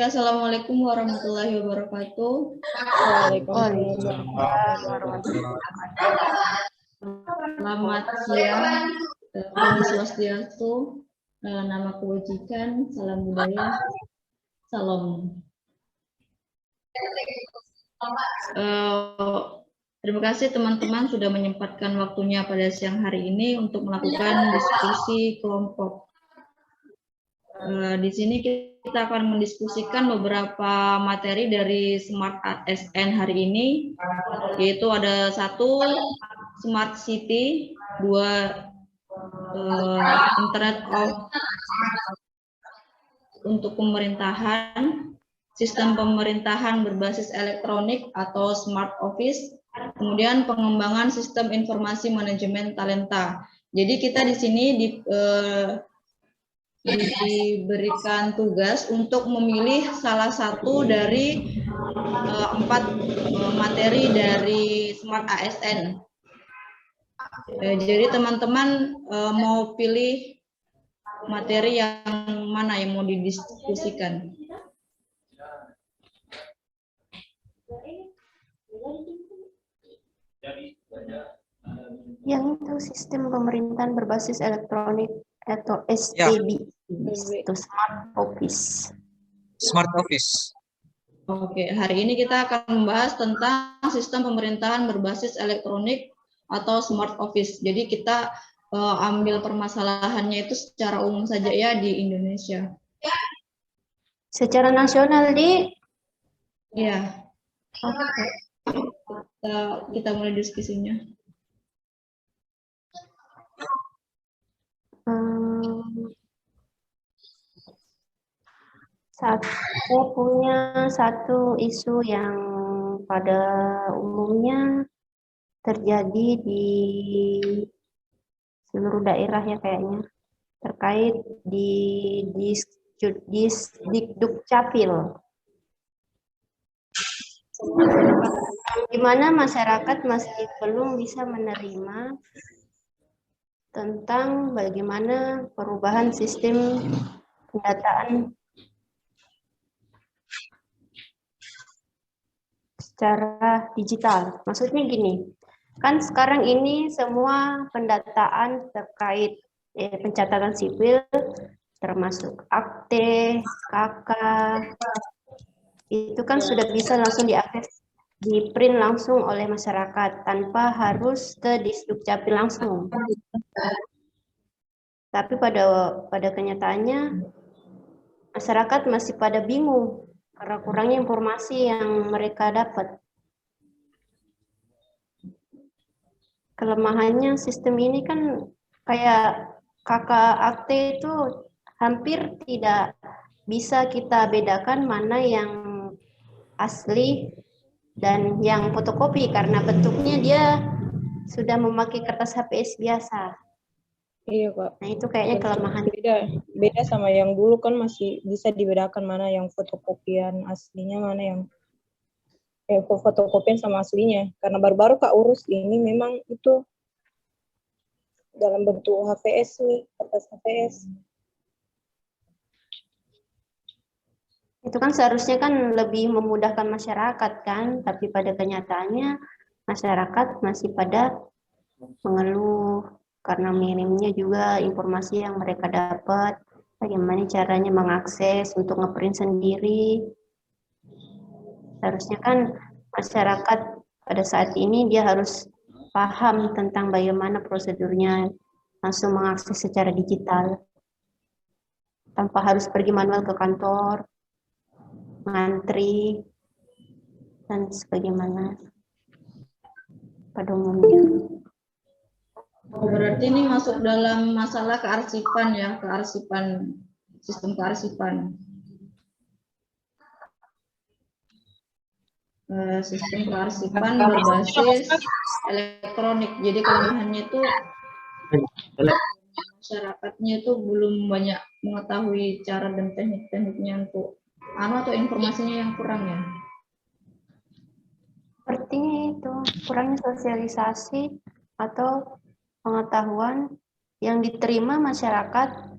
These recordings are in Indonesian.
Assalamualaikum warahmatullahi wabarakatuh. Waalaikumsalam warahmatullahi wabarakatuh. Selamat siang, Om Swastiastu, nama kebajikan, salam budaya, salam. Terima kasih teman-teman sudah menyempatkan waktunya pada siang hari ini untuk melakukan diskusi kelompok. Di sini kita akan mendiskusikan beberapa materi dari Smart ASN hari ini, yaitu ada 1 Smart City, 2 Internet of untuk pemerintahan, sistem pemerintahan berbasis elektronik atau Smart Office, kemudian pengembangan sistem informasi manajemen talenta. Jadi kita di sini diberikan tugas untuk memilih salah satu dari 4 materi dari Smart ASN. Jadi teman-teman mau pilih materi yang mana yang mau didiskusikan? Yang itu sistem pemerintahan berbasis elektronik atau SPB, itu Smart Office. Smart Office. Oke, hari ini kita akan membahas tentang sistem pemerintahan berbasis elektronik atau Smart Office. Jadi kita ambil permasalahannya itu secara umum saja ya di Indonesia. Secara nasional di? Ya. Okay. Kita mulai diskusinya. Saya punya satu isu yang pada umumnya terjadi di seluruh daerah ya kayaknya, terkait di Dukcapil. Di mana masyarakat masih belum bisa menerima tentang bagaimana perubahan sistem pendataan secara digital. Maksudnya gini, kan sekarang ini semua pendataan terkait pencatatan sipil, termasuk akte, KK, itu kan sudah bisa langsung diakses, di print langsung oleh masyarakat tanpa harus ke Disdukcapil langsung. Tapi pada kenyataannya masyarakat masih pada bingung karena kurangnya informasi yang mereka dapat. Kelemahannya sistem ini kan kayak KK akte itu hampir tidak bisa kita bedakan mana yang asli dan yang fotokopi karena bentuknya dia sudah memakai kertas HPS biasa. Iya, Kak. Nah, itu kayaknya kelemahan. Beda sama yang dulu kan masih bisa dibedakan mana yang fotokopian aslinya, mana yang fotokopian sama aslinya. Karena baru-baru Kak urus ini memang itu dalam bentuk HPS nih, kertas HPS. Itu kan seharusnya kan lebih memudahkan masyarakat kan, tapi pada kenyataannya masyarakat masih pada mengeluh karena minimnya juga informasi yang mereka dapat, bagaimana caranya mengakses untuk ngeprint sendiri. Seharusnya kan masyarakat pada saat ini dia harus paham tentang bagaimana prosedurnya langsung mengakses secara digital tanpa harus pergi manual ke kantor, ngantri, dan sebagaimana pada umumnya. Berarti ini masuk dalam masalah kearsipan ya, kearsipan, sistem kearsipan. Sistem kearsipan berbasis elektronik. Jadi kelemahannya itu masyarakatnya itu belum banyak mengetahui cara dan teknik-tekniknya untuk atau informasinya yang kurang ya. Sepertinya itu kurangnya sosialisasi atau pengetahuan yang diterima masyarakat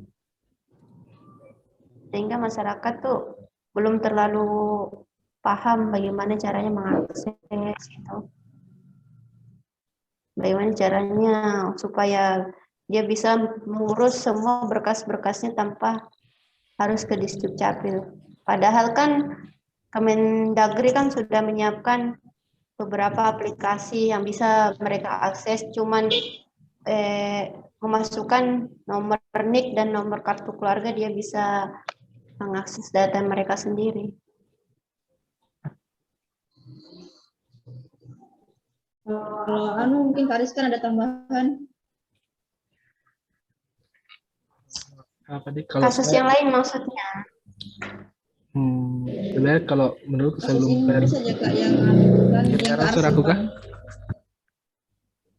sehingga masyarakat tuh belum terlalu paham bagaimana caranya mengakses gitu. Bagaimana caranya supaya dia bisa mengurus semua berkas-berkasnya tanpa harus ke Disdukcapil. Padahal kan Kemendagri kan sudah menyiapkan beberapa aplikasi yang bisa mereka akses, cuman memasukkan nomor NIK dan nomor kartu keluarga, dia bisa mengakses data mereka sendiri. Kalau mungkin Kak Rizkan ada tambahan? Apa nih kalau Kasus saya, yang lain maksudnya. sebenarnya kalau menurut saya Kasus belum fair. ini saja Kak yang kan yang Kedengaran suaraku kah?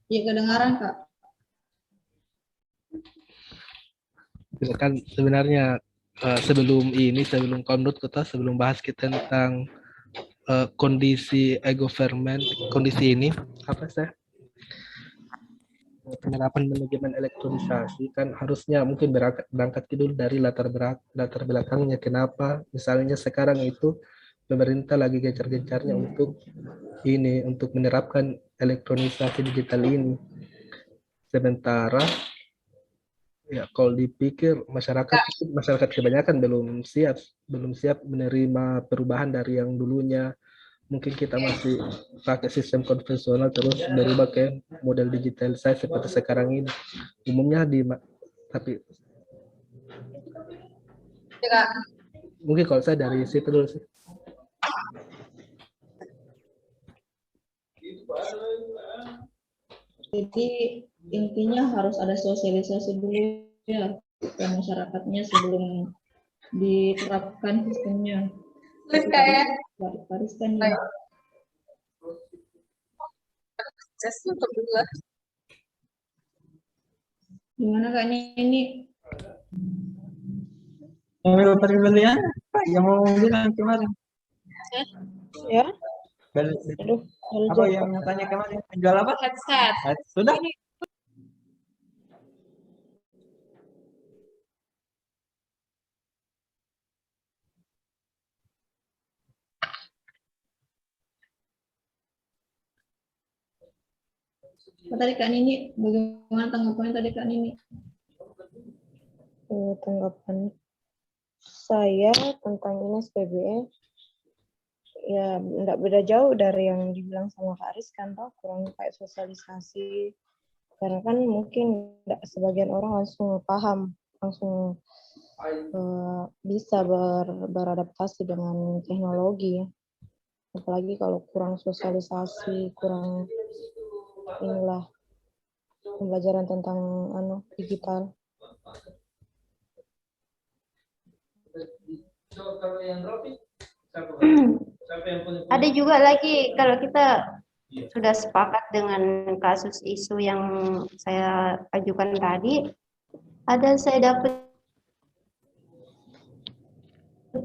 Iya kedengaran Kak. Kan sebenarnya sebelum Komdut kita sebelum bahas kita tentang kondisi e-government, kondisi ini apa saya penerapan manajemen elektronisasi kan harusnya mungkin berangkat dulu dari latar belakangnya, kenapa misalnya sekarang itu pemerintah lagi gencar-gencarnya untuk menerapkan elektronisasi digital ini, sementara ya kalau dipikir masyarakat kebanyakan belum siap menerima perubahan dari yang dulunya. Mungkin kita masih pakai sistem konvensional terus berubah ke model digitalisasi seperti sekarang ini. Umumnya tapi mungkin kalau saya dari situ dulu sih. Jadi intinya harus ada sosialisasi dulu ya ke masyarakatnya sebelum diterapkan sistemnya. Rizkan ya. Gimana Kak ini? Yang Bapak belian, yang mau bilang kemarin. Ya, Bel- aduh, Apa yang tanya kemarin? Jual apa? Headset. Sudah? Tadi Kak Nini, bagaimana tanggapannya tadi Kak Nini? tanggapan saya tentang ini SPBE ya enggak beda jauh dari yang dibilang sama Kak Aris kan, toh kurang kayak sosialisasi, karena kan mungkin enggak sebagian orang langsung paham, langsung bisa beradaptasi dengan teknologi, apalagi kalau kurang sosialisasi, kurang inilah pembelajaran tentang digital. Ada juga lagi kalau kita sudah sepakat dengan kasus isu yang saya ajukan tadi, saya dapat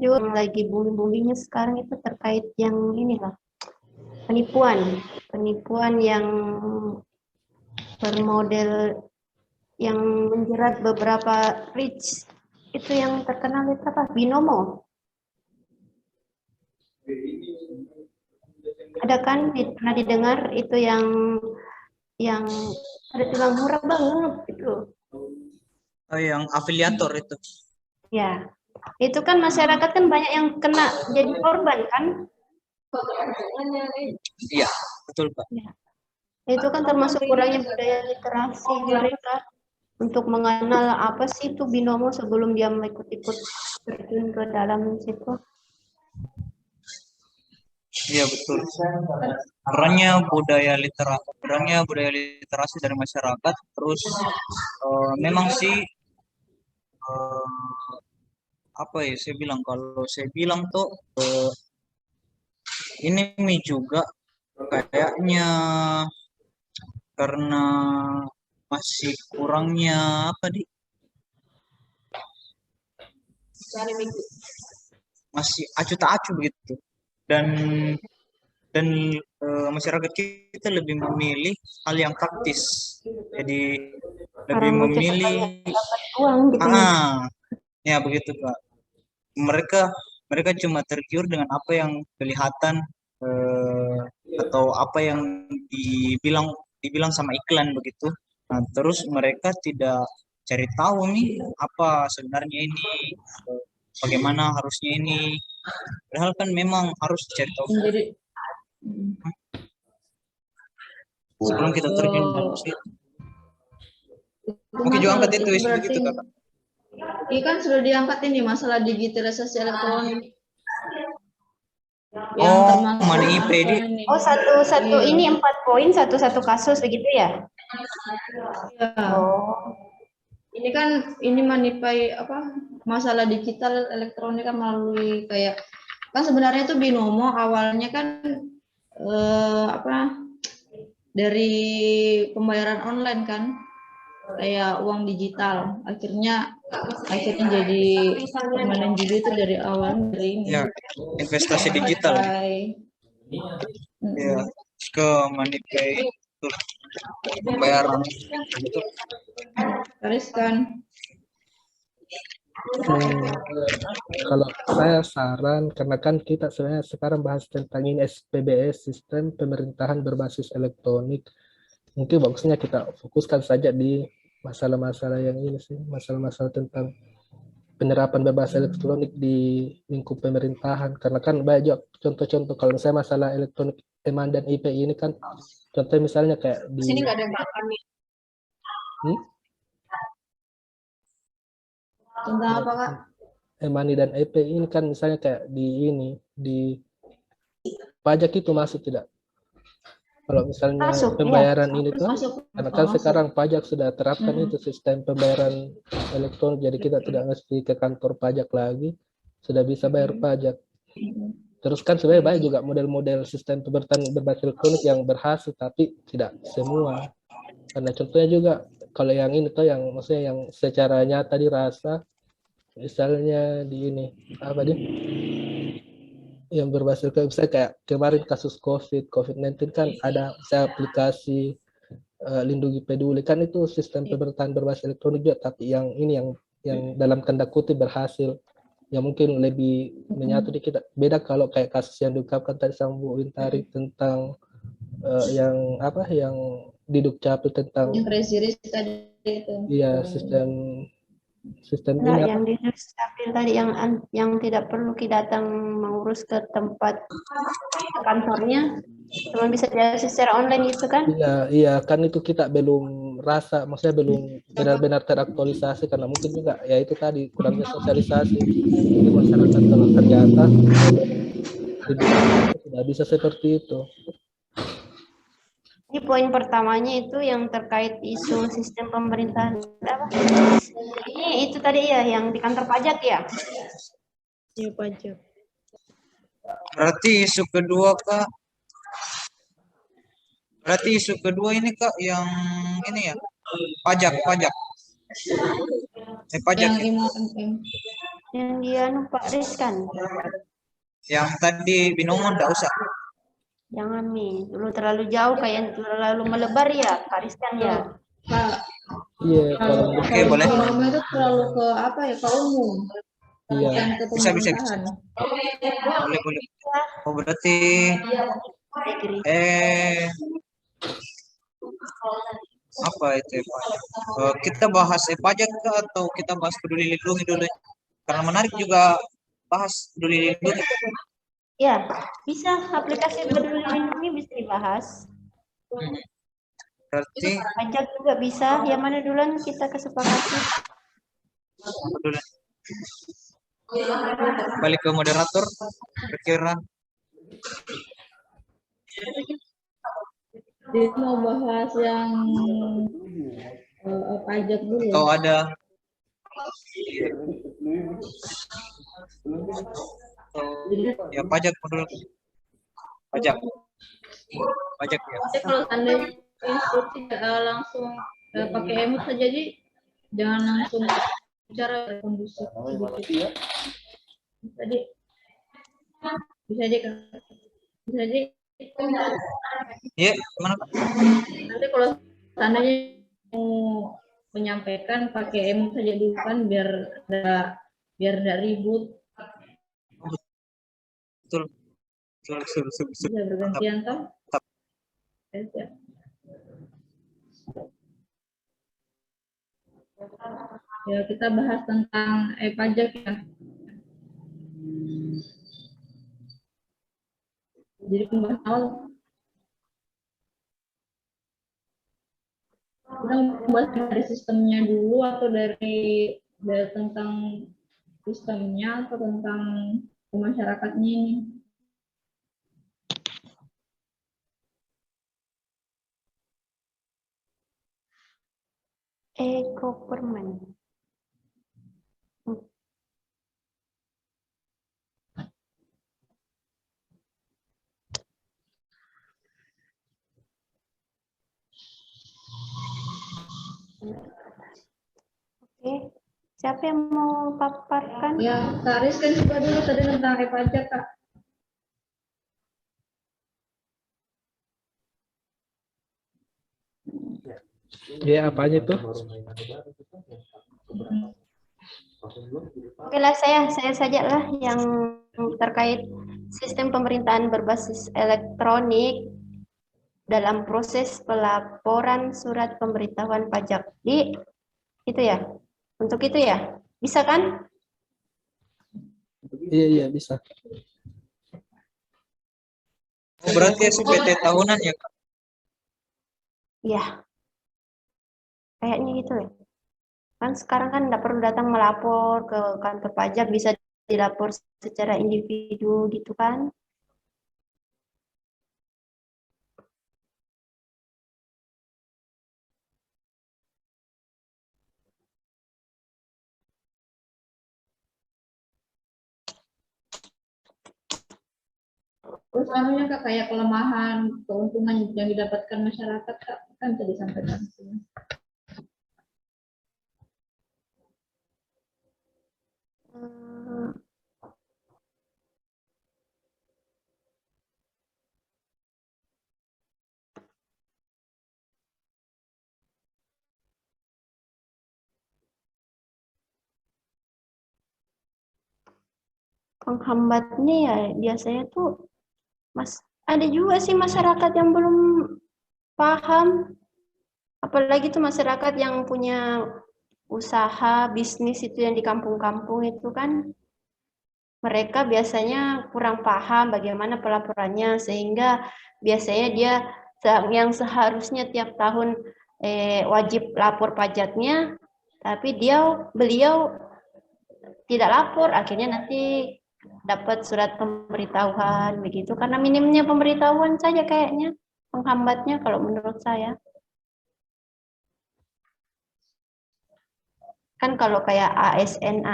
juga lagi booming-boomingnya sekarang itu terkait yang inilah penipuan yang bermodel yang menjerat beberapa rich, itu yang terkenal itu apa, Binomo. Ada kan pernah didengar itu yang ada tulang murah banget itu. Oh, yang afiliator itu. Ya, itu kan masyarakat kan banyak yang kena jadi korban kan. Iya, betul Pak. Ya. Itu kan termasuk kurangnya budaya literasi mereka untuk mengenal apa sih itu binomo sebelum dia ikut-ikut terjun ke dalam situ. Iya betul. Kurangnya budaya literasi dari masyarakat. Terus memang sih apa ya saya bilang, kalau saya bilang tuh ini juga kayaknya karena masih kurangnya apa masih acuh tak acuh begitu, dan masyarakat kita lebih memilih hal yang praktis, jadi lebih Orang memilih dapat uang gitu. ya begitu Pak, mereka mereka cuma tergiur dengan apa yang kelihatan atau apa yang dibilang sama iklan begitu. Nah, terus mereka tidak cari tahu nih apa sebenarnya ini, bagaimana harusnya ini. Padahal kan memang harus cari tahu Menjadi sebelum kita terjun dalam oh, situ. itu Oke, juga angkat itu berarti begitu kakak. ini kan sudah diangkat ini masalah digitalisasi elektronik yang Oh, termasuk Mani IP ini. ini. Oh, satu Iya. ini 4 poin, satu kasus begitu ya? Iya. Oh, Ini kan ini manipai apa masalah digital elektronik kan melalui kayak kan sebenarnya itu binomo awalnya kan apa dari pembayaran online kan kayak uang digital akhirnya jadi permanen juga itu dari awal dari ini Ya, investasi digital. Manipai. Ya, ke Mani IP itu pembayaran gitu. Karis kan Kalau saya saran, karena kan kita sebenarnya sekarang bahas tentang ini SPBS, sistem pemerintahan berbasis elektronik. Mungkin bagusnya kita fokuskan saja di masalah-masalah yang ini sih, masalah-masalah tentang penerapan berbasis elektronik di lingkup pemerintahan. Karena kan banyak contoh-contoh, kalau misalnya masalah elektronik EMAN dan IPI ini kan, contoh misalnya kayak di Sini nggak ada yang makan nih. tentang apa kak? EMANI dan IPI ini kan misalnya kayak di pajak itu masuk tidak? Kalau misalnya masuk, pembayaran iya. ini tuh, Masuk. karena kan Masuk. sekarang pajak sudah terapkan itu sistem pembayaran elektronik, jadi kita tidak mesti ke kantor pajak lagi, sudah bisa bayar pajak. Terus kan sebenarnya banyak juga model-model sistem pembayaran berbasis elektronik yang berhasil, tapi tidak semua. Karena contohnya juga kalau yang ini tuh yang maksudnya yang secara nyata dirasa, misalnya di ini apa dia? Yang berbasis misalnya kayak kemarin kasus COVID-19 kan ada saya aplikasi Lindungi Peduli kan itu sistem pemerintahan berbasis elektronik juga, tapi yang ini yang dalam tanda kutip berhasil, yang mungkin lebih menyatu dikit. Beda kalau kayak kasus yang diungkapkan tadi sama Bu Wintari tentang yang apa yang di Dukcapil tentang Yang crazy rich tadi itu. iya sistem Nah, ini apa? yang di Dukcapil tadi yang tidak perlu kita datang mengurus ke tempat kantornya, cuma bisa diakses secara online itu kan? Iya kan itu kita belum rasa, maksudnya belum benar-benar teraktualisasi karena mungkin juga ya itu tadi kurangnya sosialisasi di masyarakat. Kalau ternyata tidak bisa seperti itu. Ini poin pertamanya itu yang terkait isu sistem pemerintahan apa? Ini itu tadi ya yang di kantor pajak ya? Iya pajak. Berarti isu kedua kak. Berarti isu kedua ini kak yang ini ya pajak. Pajak Yang ya. Yang dia Pak Rizkan. Yang tadi binomo enggak usah. Jangan nih, dulu terlalu jauh kayak terlalu melebar ya, Pak Rizkan ya. Kak, Iya kalau Oke, boleh. binomo itu terlalu ke apa ya ke umum. iya Bukan ke Bisa. pemerintahan. Boleh. Oh berarti Agree. apa itu pajak? Kita bahas pajak kah atau kita bahas peduli lindungi dulu? Karena menarik juga bahas peduli lindungi. Ya, bisa aplikasi peduli lindungi bisa dibahas. Berarti Pajak juga bisa. Yang mana duluan kita kesepakati? peduli. Balik ke moderator. Kira Jadi mau bahas yang pajak dulu. atau ada ya pajak peduli. Pajak ya. Jadi kalau seandainya instruksi langsung pakai emot saja, jadi jangan langsung bicara kondusif. Tadi bisa aja kan? Bisa aja. Iya, mana Pak? Nanti kalau seandainya mau menyampaikan pakai emot saja dulu kan biar enggak ribut. betul, betul, betul, betul, betul. Bisa bergantian toh? Ya, siap. Ya, kita bahas tentang pajak ya. Jadi pembahasan awal kita membahas dari sistemnya dulu atau dari tentang sistemnya atau tentang masyarakatnya ini. Government. Oke, siapa yang mau paparkan? Ya, Kak Aris kan juga dulu tadi tentang pajak, Kak. Ya, apanya itu? Oke lah, saya saja lah yang terkait sistem pemerintahan berbasis elektronik dalam proses pelaporan surat pemberitahuan pajak. Itu ya, untuk itu ya, bisa kan? Iya, bisa. Oh, berarti SPT tahunan ya, Kak? Ya, kayaknya gitu ya. Kan sekarang kan nggak perlu datang melapor ke kantor pajak, bisa dilapor secara individu gitu kan. Terus anunya Kak, kayak kelemahan, keuntungan yang didapatkan masyarakat, Kak, kan bisa disampaikan. Hmm, Penghambatnya ya biasanya tuh ada juga sih masyarakat yang belum paham, apalagi tuh masyarakat yang punya usaha bisnis itu yang di kampung-kampung itu kan mereka biasanya kurang paham bagaimana pelaporannya, sehingga biasanya dia yang seharusnya tiap tahun wajib lapor pajaknya, tapi beliau tidak lapor, akhirnya nanti dapat surat pemberitahuan begitu, karena minimnya pemberitahuan saja kayaknya penghambatnya kalau menurut saya. Kan kalau kayak ASN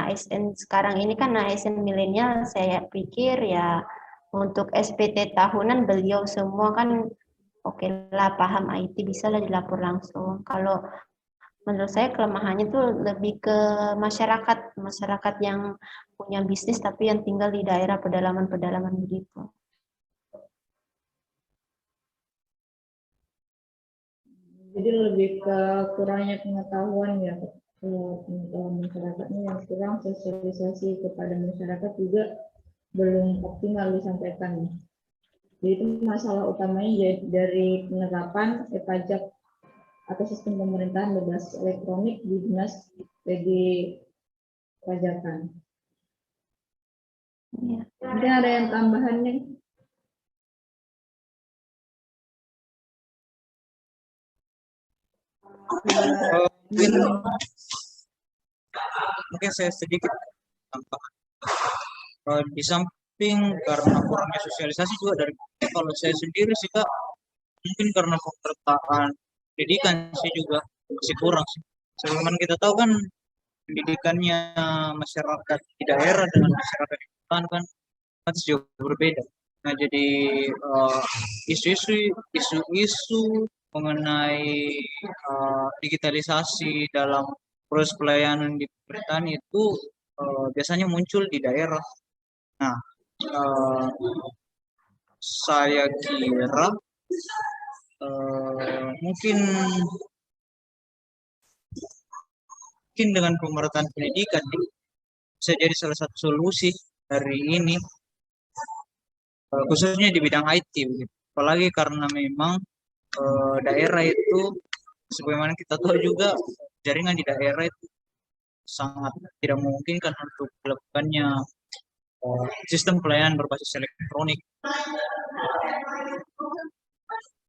sekarang ini kan ASN milenial, saya pikir ya untuk SPT tahunan beliau semua kan oke lah, paham IT, bisa lah dilapor langsung. Kalau menurut saya kelemahannya tuh lebih ke masyarakat yang punya bisnis tapi yang tinggal di daerah pedalaman-pedalaman begitu. Jadi lebih ke kurangnya pengetahuan ya, pengetahuan masyarakatnya yang kurang, sosialisasi kepada masyarakat juga belum optimal disampaikan. Jadi itu masalah utamanya dari penerapan pajak atau sistem pemerintahan berbasis elektronik di dinas pajakan. Ya. Mungkin ada yang tambahan nih? Mungkin saya sedikit tambahkan. Di samping karena kurangnya sosialisasi juga dari kalau saya sendiri sih Kak, mungkin karena pemertaan pendidikan sih juga masih kurang sih. Sebagaimana kita tahu kan pendidikannya masyarakat di daerah dengan masyarakat di kota kan pasti jauh berbeda. Nah jadi isu-isu mengenai digitalisasi dalam proses pelayanan di pemerintahan itu biasanya muncul di daerah. Nah, saya kira mungkin dengan pemerataan pendidikan bisa jadi salah satu solusi dari ini. khususnya di bidang IT begitu. Apalagi karena memang daerah itu sebagaimana kita tahu juga jaringan di daerah itu sangat tidak memungkinkan untuk dilakukannya sistem pelayanan berbasis elektronik.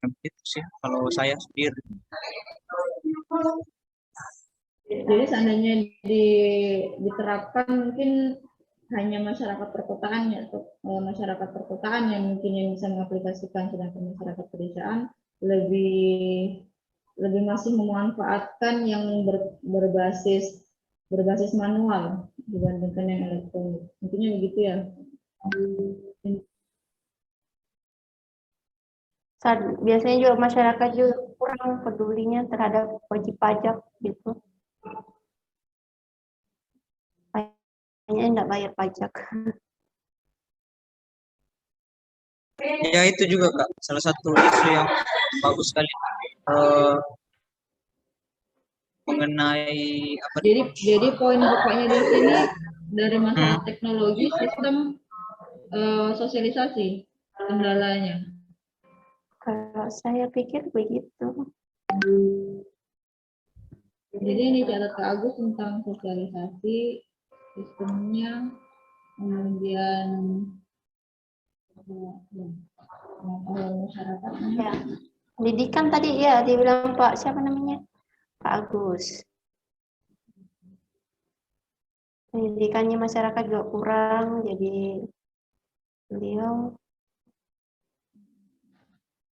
Itu sih kalau saya sendiri. Jadi seandainya diterapkan mungkin hanya masyarakat perkotaan ya, atau masyarakat perkotaan yang mungkin yang bisa mengaplikasikan, sedangkan masyarakat pedesaan lebih masih memanfaatkan yang berbasis manual dibandingkan yang elektronik. Intinya begitu ya. Biasanya juga masyarakat juga kurang pedulinya terhadap wajib pajak gitu. Hanya enggak bayar pajak. Ya itu juga Kak, salah satu isu yang bagus sekali mengenai apa Jadi poin pokoknya di sini dari masalah teknologi, sistem sosialisasi kendalanya. Kalau saya pikir begitu. Jadi ini catat Kak Agus tentang sosialisasi sistemnya, kemudian pengetahuan masyarakatnya. Ya. Pendidikan tadi ya dibilang Pak siapa namanya? Pak Agus. Pendidikannya masyarakat juga kurang, jadi beliau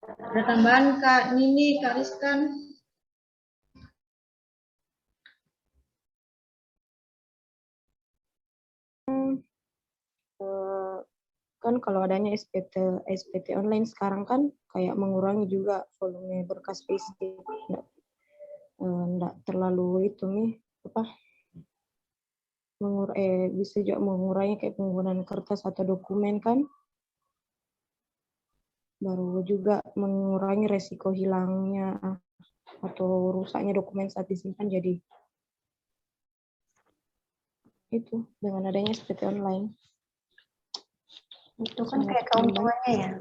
Ada tambahan Kak Nini, Kak Rizkan? Kan kalau adanya SPT online sekarang kan kayak mengurangi juga volume berkas fisik, enggak terlalu itu nih apa bisa juga mengurangi kayak penggunaan kertas atau dokumen kan, baru juga mengurangi resiko hilangnya atau rusaknya dokumen saat disimpan. Jadi itu dengan adanya SPT online. itu kan kayak keuntungannya ya.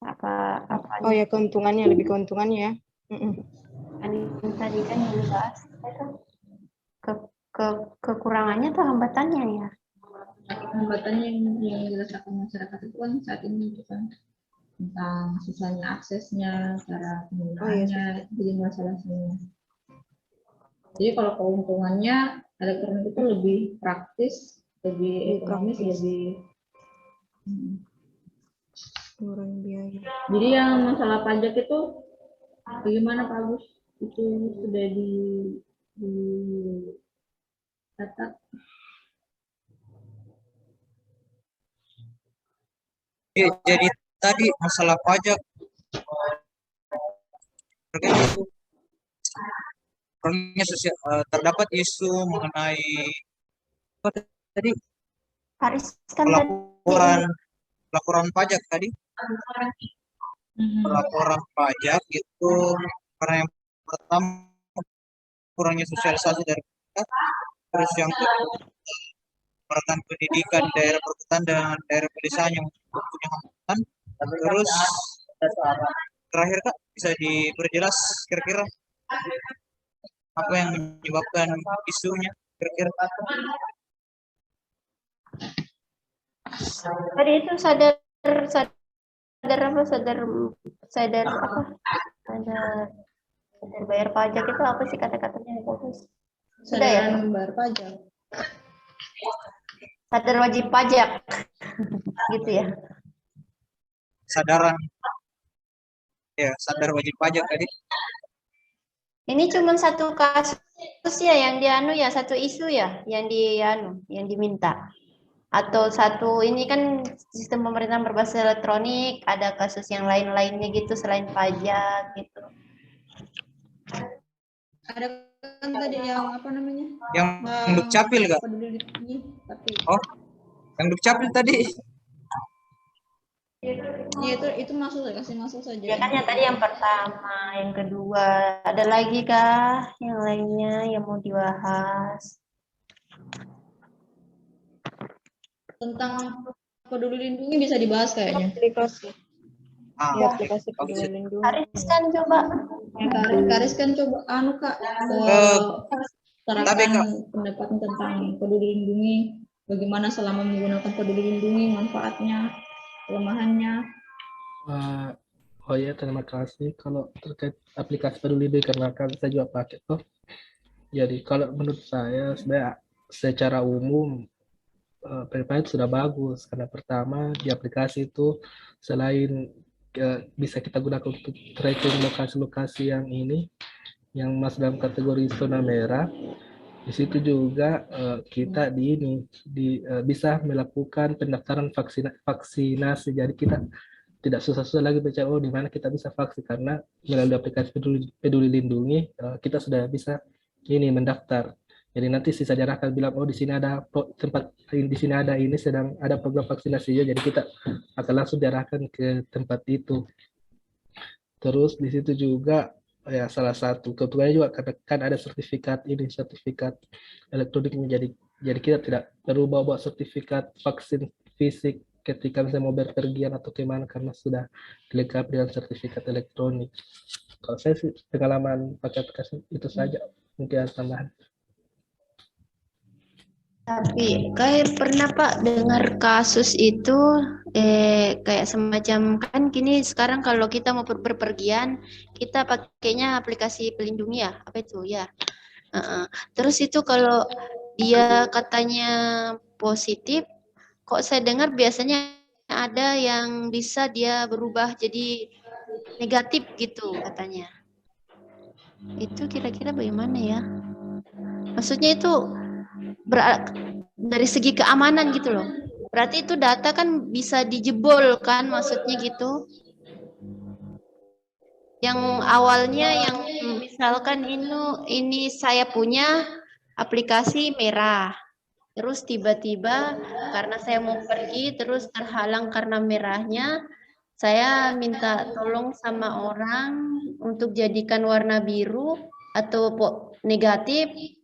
Apa Oh ya, keuntungannya, lebih keuntungannya ya. tadi kan yang dibahas itu kekurangannya atau hambatannya ya? Hambatannya yang dirasakan masyarakat itu kan saat ini itu kan tentang susahnya aksesnya, cara penggunaannya, jadi masalah semua. Jadi kalau keuntungannya elektronik itu lebih praktis, lebih ekonomis, lebih Mengurangi biaya. Jadi yang masalah pajak itu bagaimana Pak Agus? Itu sudah dicatat? Ya, jadi tadi masalah pajak terdapat isu mengenai apa tadi laporan pajak tadi. Laporan pajak itu karena yang pertama kurangnya sosialisasi dari pemerintah, terus yang kedua peran pendidikan daerah perkotaan dan daerah pedesaan yang punya hambatan, terus terakhir Kak bisa diperjelas kira-kira apa yang menyebabkan isunya kira-kira? Tadi itu sadar bayar pajak itu apa sih kata-katanya? Sudah ya? Membayar pajak. Sadar wajib pajak. Gitu ya. Sadar wajib pajak tadi. Ini cuma satu kasus ya yang satu isu ya yang diminta. Atau satu ini kan sistem pemerintahan berbasis elektronik, ada kasus yang lain-lainnya gitu selain pajak gitu. Ada kan tadi yang apa namanya? Yang Dukcapil Kak? Oh, yang Dukcapil tadi. Ya itu kasih masuk saja. Ya kan yang tadi yang pertama, yang kedua, ada lagi kah yang lainnya yang mau dibahas? Tentang Peduli Lindungi bisa dibahas kayaknya. Aplikasi. Ah, Ya, oke. aplikasi Oke. Peduli Lindungi. Ariskan coba. Ya, Karis kan coba Kak Eh, tapi, utarakan Kak. pendapatnya tentang Peduli Lindungi, bagaimana selama menggunakan Peduli Lindungi, manfaatnya, kelemahannya. Oh ya, terima kasih. Kalau terkait aplikasi Peduli Lindungi, karena kan saya juga pakai tuh. Jadi kalau menurut saya sebenarnya secara umum Prepare sudah bagus karena pertama di aplikasi itu selain bisa kita gunakan untuk tracking lokasi-lokasi yang ini yang masuk dalam kategori zona merah. Di situ juga kita bisa melakukan pendaftaran vaksinasi. Jadi kita tidak susah-susah lagi mencari di mana kita bisa vaksin karena melalui aplikasi Peduli Lindungi kita sudah bisa ini mendaftar. Jadi nanti si Sajara akan bilang di sini ada tempat, di sini ada ini sedang ada program vaksinasi, jadi kita akan langsung diarahkan ke tempat itu. Terus di situ juga ya salah satu ketuanya juga kan ada sertifikat elektroniknya, jadi kita tidak perlu bawa sertifikat vaksin fisik ketika misalnya mau berpergian atau kemana karena sudah dilengkapi dengan sertifikat elektronik. Kalau saya sih pengalaman pakai aplikasi itu saja, mungkin ada tambahan. Tapi kayak pernah Pak dengar kasus itu kayak semacam kan gini sekarang kalau kita mau berpergian kita pakainya aplikasi pelindungi ya apa itu ya. Terus itu kalau dia katanya positif, kok saya dengar biasanya ada yang bisa dia berubah jadi negatif gitu katanya. Itu kira-kira bagaimana ya? Maksudnya itu dari segi keamanan gitu loh. Berarti itu data kan bisa dijebol kan maksudnya gitu. Yang awalnya yang misalkan ini saya punya aplikasi merah. Terus tiba-tiba karena saya mau pergi terus terhalang karena merahnya, saya minta tolong sama orang untuk jadikan warna biru atau negatif.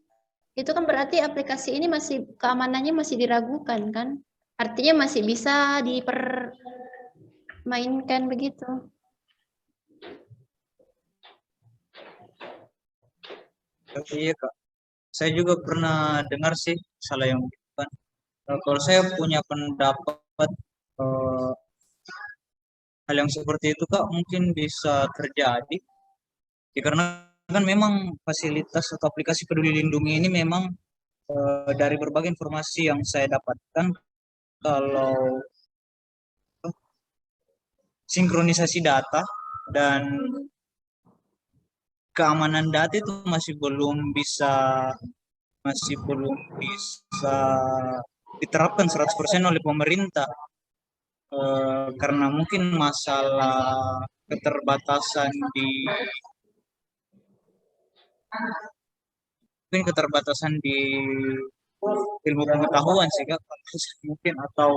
Itu kan berarti aplikasi ini masih keamanannya masih diragukan kan? Artinya masih bisa dipermainkan begitu. Iya, Kak. Saya juga pernah dengar sih salah yang begitu kan. Kalau saya punya pendapat hal yang seperti itu, Kak, mungkin bisa terjadi. Ya, karena kan memang fasilitas atau aplikasi Peduli Lindungi ini memang dari berbagai informasi yang saya dapatkan, kalau sinkronisasi data dan keamanan data itu masih belum bisa diterapkan 100% oleh pemerintah. Karena mungkin masalah keterbatasan di ilmu pengetahuan sih, Kak, mungkin atau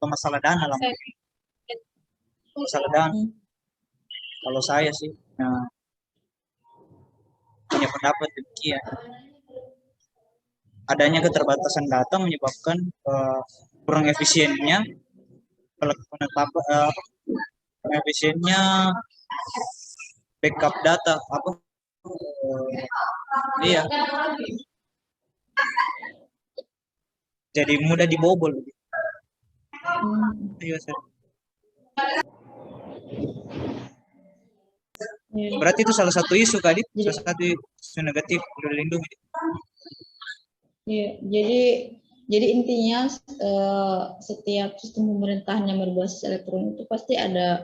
masalah dana lah, masalah dana. Kalau saya sih punya pendapat demikian. Adanya keterbatasan data menyebabkan kurang efisiennya backup data iya, jadi mudah dibobol. Iya, berarti itu salah satu isu Kak, salah satu isu negatif Peduli Lindungi. Iya, jadi intinya setiap sistem pemerintahan yang berbasis elektronik itu pasti ada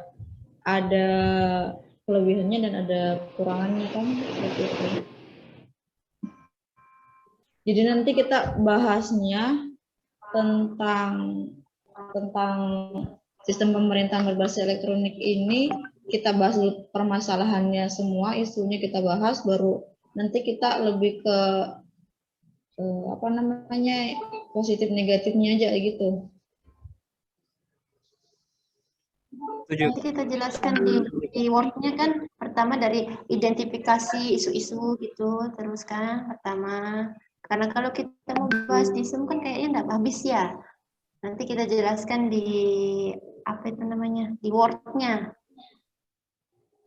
kelebihannya dan ada kekurangannya kan seperti itu. Jadi nanti kita bahasnya tentang sistem pemerintahan berbasis elektronik ini, kita bahas dulu permasalahannya semua, isunya kita bahas, baru nanti kita lebih ke positif negatifnya aja gitu. Nanti kita jelaskan di Word-nya kan pertama dari identifikasi isu-isu gitu terus kan pertama, karena kalau kita mau bahas di Zoom kan kayaknya nggak habis ya. Nanti kita jelaskan di apa itu namanya, di Word-nya.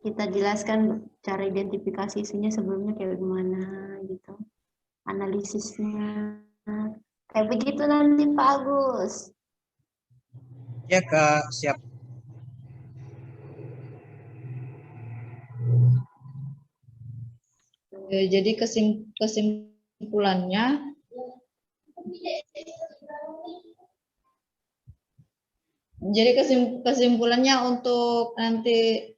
Kita jelaskan cara identifikasi isinya sebelumnya kayak gimana gitu. Analisisnya. Kayak begitu nanti Pak Agus. Ya Kak, siap. Jadi kesimpulannya, kesimpulannya untuk nanti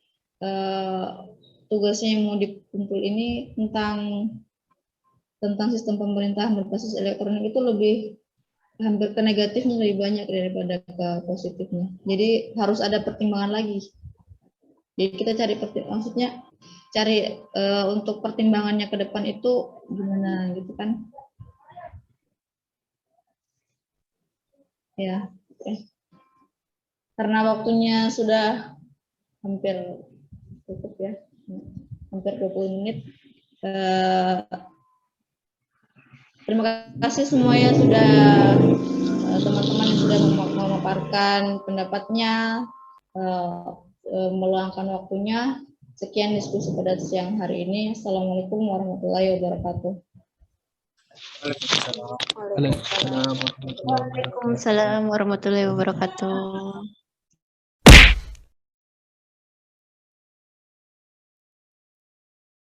tugasnya yang mau dikumpul ini tentang sistem pemerintahan berbasis elektronik itu hampir ke negatifnya lebih banyak daripada ke positifnya. Jadi harus ada pertimbangan lagi. Jadi kita cari untuk pertimbangannya ke depan itu gimana gitu kan? Ya, oke. Karena waktunya sudah hampir cukup ya, hampir 20 menit. Terima kasih semuanya sudah teman-teman yang sudah memaparkan pendapatnya, meluangkan waktunya. Sekian diskusi pada siang hari ini. Assalamualaikum warahmatullahi wabarakatuh. Waalaikumsalam. Waalaikumsalam warahmatullahi wabarakatuh. Waalaikumsalam warahmatullahi wabarakatuh.